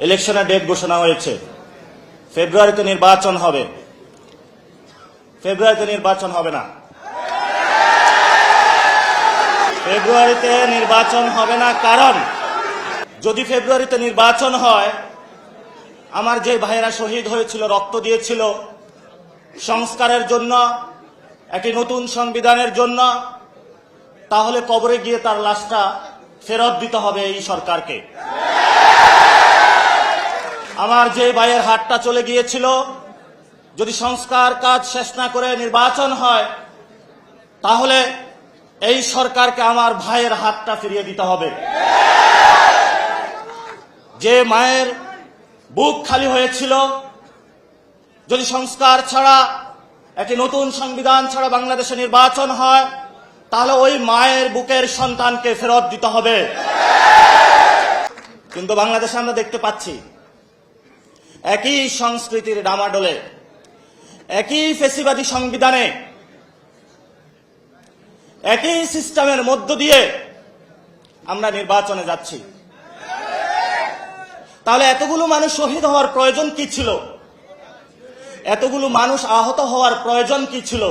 ইলেকশনের ডেট ঘোষণা হয়েছে। ফেব্রুয়ারিতে নির্বাচন হবে। ফেব্রুয়ারিতে নির্বাচন হবে না। ফেব্রুয়ারিতে নির্বাচন হবে না, কারণ যদি ফেব্রুয়ারিতে নির্বাচন হয়, আমার যে ভাইয়েরা শহীদ হয়েছিল, রক্ত দিয়েছিল সংস্কারের জন্য, একটি নতুন সংবিধানের জন্য, তাহলে কবরে গিয়ে তার লাশটা ফেরত দিতে হবে এই সরকারকে। আমার যে ভাইয়ের হাতটা চলে গিয়েছিল, যদি সংস্কার কাজ শেষ না করে নির্বাচন হয়, তাহলে এই সরকারকে আমার ভাইয়ের হাতটা ফিরিয়ে দিতে হবে। যে মায়ের বুক খালি হয়েছিল, যদি সংস্কার ছাড়া, একটি নতুন সংবিধান ছাড়া বাংলাদেশে নির্বাচন হয়, তাহলে ওই মায়ের বুকের সন্তানকে ফেরত দিতে হবে। কিন্তু বাংলাদেশে আমরা দেখতে পাচ্ছি একই সংস্কৃতির ডামাডোলে, একই ফ্যাসিবাদী সংবিধানে, একই সিস্টেমের মধ্য দিয়ে আমরা নির্বাচনে যাচ্ছি। তাহলে এতগুলো মানুষ শহীদ হওয়ার প্রয়োজন কি ছিল? এতগুলো মানুষ আহত হওয়ার প্রয়োজন কি ছিল?